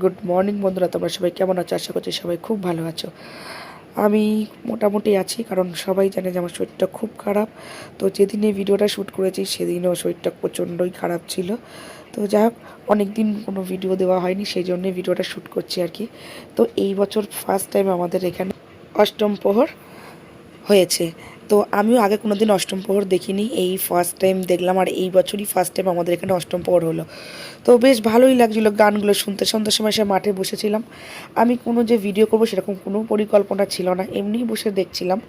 Good morning বন্ধুরা, তোমরা সবাই কেমন আছো? আশা করছি সবাই খুব ভালো আছো। আমি মোটামুটি আছি, কারণ সবাই জানে যে আমার শরীরটা খুব খারাপ। তো যেদিন এই ভিডিওটা শ্যুট করেছি সেদিনও শরীরটা প্রচণ্ডই খারাপ ছিল। তো যাই হোক, অনেক দিন কোনো ভিডিও দেওয়া হয়নি, সেই জন্যই ভিডিওটা শ্যুট করছি আর কি। তো এই বছর ফার্স্ট টাইম আমাদের এখানে অষ্টম প্রহর হয়েছে। তো আমিও আগে কোনো দিন অষ্টম প্রহর দেখিনি, এই ফার্স্ট টাইম দেখলাম। আর এই বছরই ফার্স্ট টাইম আমাদের এখানে অষ্টম প্রহর হলো। তো বেশ ভালোই লাগছিলো গানগুলো শুনতে। সন্ধ্যার সময় সে মাঠে বসেছিলাম। আমি কোনো যে ভিডিও করবো সেরকম কোনো পরিকল্পনা ছিল না, এমনিই বসে দেখছিলাম।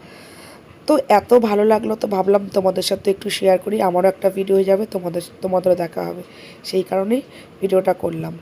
তো এত ভালো লাগলো, তো ভাবলাম তোমাদের সাথে একটু শেয়ার করি, আমারও একটা ভিডিও হয়ে যাবে, তোমাদেরও দেখা হবে। সেই কারণেই ভিডিওটা করলাম।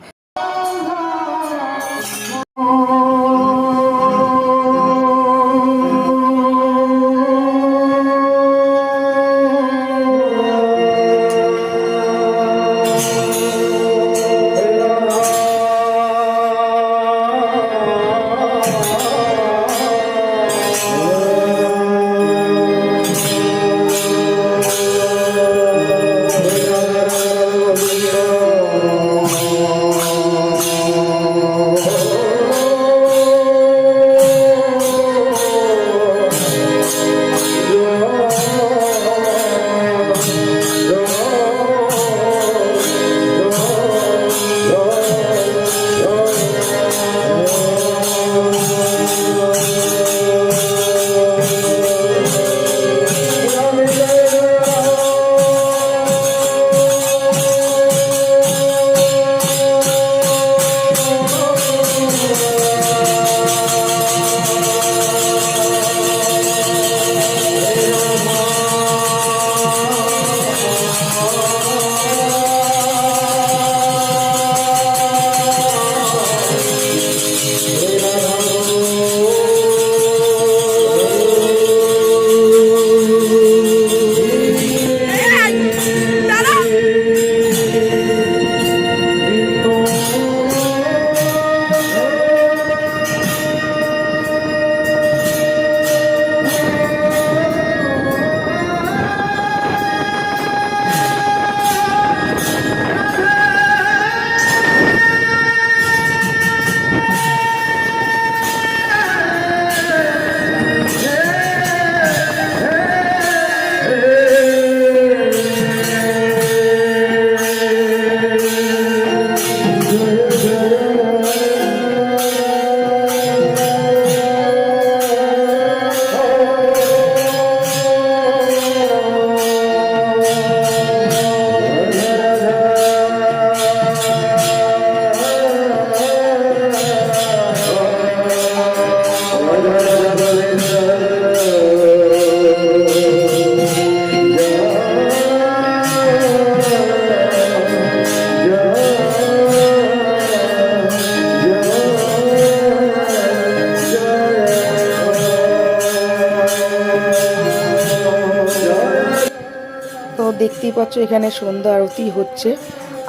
তো দেখতেই পাচ্ছ এখানে সন্ধ্যা আরতি হচ্ছে,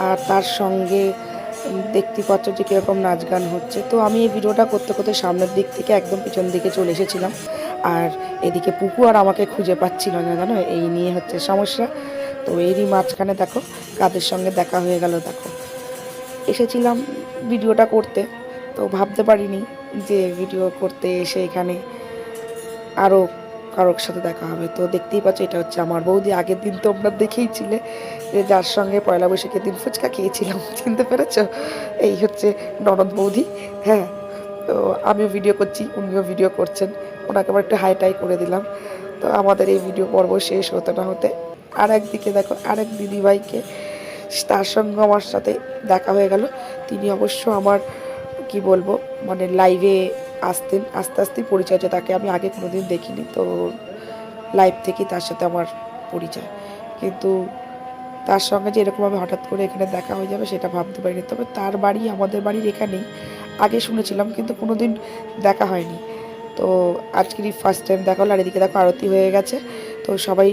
আর তার সঙ্গে দেখতেই পাচ্ছ যে কীরকম নাচ গান হচ্ছে। তো আমি এই ভিডিওটা করতে করতে সামনের দিক থেকে একদম পিছন দিকে চলে এসেছিলাম। আর এদিকে পুকু আর আমাকে খুঁজে পাচ্ছিল না, জানো, এই নিয়ে হচ্ছে সমস্যা। তো এরই মাঝখানে দেখো কাদের সঙ্গে দেখা হয়ে গেল। দেখো, এসেছিলাম ভিডিওটা করতে, তো ভাবতে পারিনি যে ভিডিও করতে এসে এখানে আরও কারোর সাথে দেখা হবে। তো দেখতেই পাচ্ছ এটা হচ্ছে আমার বৌদি। আগের দিন তোমরা দেখেইছিলে যে যার সঙ্গে পয়লা বৈশাখের দিন ফুচকা খেয়েছিলাম, চিনতে পেরেছ? এই হচ্ছে ননদ বৌদি। হ্যাঁ, তো আমিও ভিডিও করছি, উনিও ভিডিও করছেন, ওনাকে আবার একটু হাইটাই করে দিলাম। তো আমাদের এই ভিডিও পর্ব শেষ হতে না হতে আর একদিকে দেখো আরেক দিদিভাইকে, তার সঙ্গে আমার সাথে দেখা হয়ে গেল। তিনি অবশ্য আমার কি বলবো, মানে লাইভে আসতেন, আস্তে আস্তেই পরিচয় হচ্ছে। তাকে আমি আগে কোনোদিন দেখিনি, তো লাইভ থেকেই তার সাথে আমার পরিচয়। কিন্তু তার সঙ্গে যে এরকমভাবে হঠাৎ করে এখানে দেখা হয়ে যাবে সেটা ভাবতে পারিনি। তবে তার বাড়ি আমাদের বাড়ির এখানেই, আগে শুনেছিলাম কিন্তু কোনো দিন দেখা হয়নি। তো আজকেরই ফার্স্ট টাইম দেখা হলো। আর এদিকে দেখো আরতি হয়ে গেছে, তো সবাই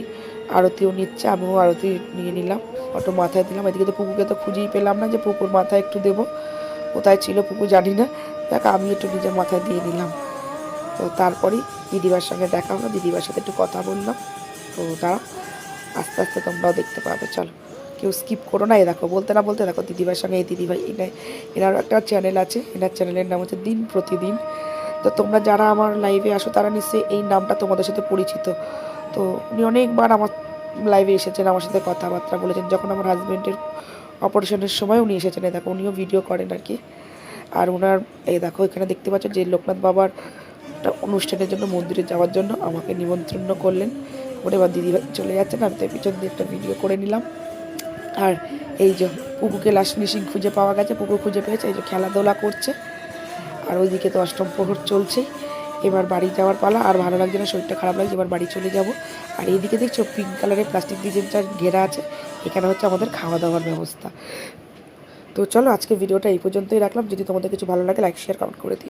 আরতিও নিচ্ছে, আমিও আরতি নিয়ে নিলাম, অটো মাথায় দিলাম। এদিকে তো পুকুকে তো খুঁজেই পেলাম না যে পুকুর মাথায় একটু দেবো, কোথায় ছিল পুকু জানি না। দেখ আমি একটু নিজের মাথায় দিয়ে নিলাম। তো তারপরেই দিদিভার সঙ্গে দেখা হলো, দিদিভার সাথে একটু কথা বললাম। তো তারা আস্তে আস্তে তোমরাও দেখতে পাবে, চলো কেউ স্কিপ করো না। দেখো বলতে না বলতে দেখো দিদিভাইয়ের সঙ্গে এই দিদিভাই এনার একটা চ্যানেল আছে, এনার চ্যানেলের নাম হচ্ছে দিন প্রতিদিন। তো তোমরা যারা আমার লাইভে আসো তারা নিশ্চয়ই এই নামটা তোমাদের সাথে পরিচিত। তো উনি অনেকবার আমার লাইভে এসেছেন, আমার সাথে কথাবার্তা বলেছেন। যখন আমার হাজব্যান্ডের অপারেশনের সময় উনি এসেছেন, দেখো উনিও ভিডিও করেন আর কি। আর ওনার এই দেখো এখানে দেখতে পাচ্ছ যে লোকনাথ বাবার একটা অনুষ্ঠানের জন্য মন্দিরে যাওয়ার জন্য আমাকে নিমন্ত্রণ করলেন। ওরে এবার দিদিভাই চলে যাচ্ছেন, আমি তাই পিছন দিয়ে একটা ভিডিও করে নিলাম। আর এই যে পুকুকে লাস্ট মিশিং খুঁজে পাওয়া গেছে, পুকুর খুঁজে পেয়েছে, এই যে খেলাধুলা করছে। আর ওইদিকে তো অষ্টম প্রহর চলছেই। এবার বাড়ি যাওয়ার পালা। আর ভালো লাগছে না, শরীরটা খারাপ লাগছে, এবার বাড়ি চলে যাব। আর এইদিকে দেখছো পিঙ্ক কালারের প্লাস্টিক দিয়ে যেটা ঘেরা আছে, এখানে হচ্ছে আমাদের খাওয়া দাওয়ার ব্যবস্থা। তো চলো আজকে ভিডিওটা এই পর্যন্তই রাখলাম। যদি তোমাদের কিছু ভালো লাগে লাইক শেয়ার কমেন্ট করে দিও।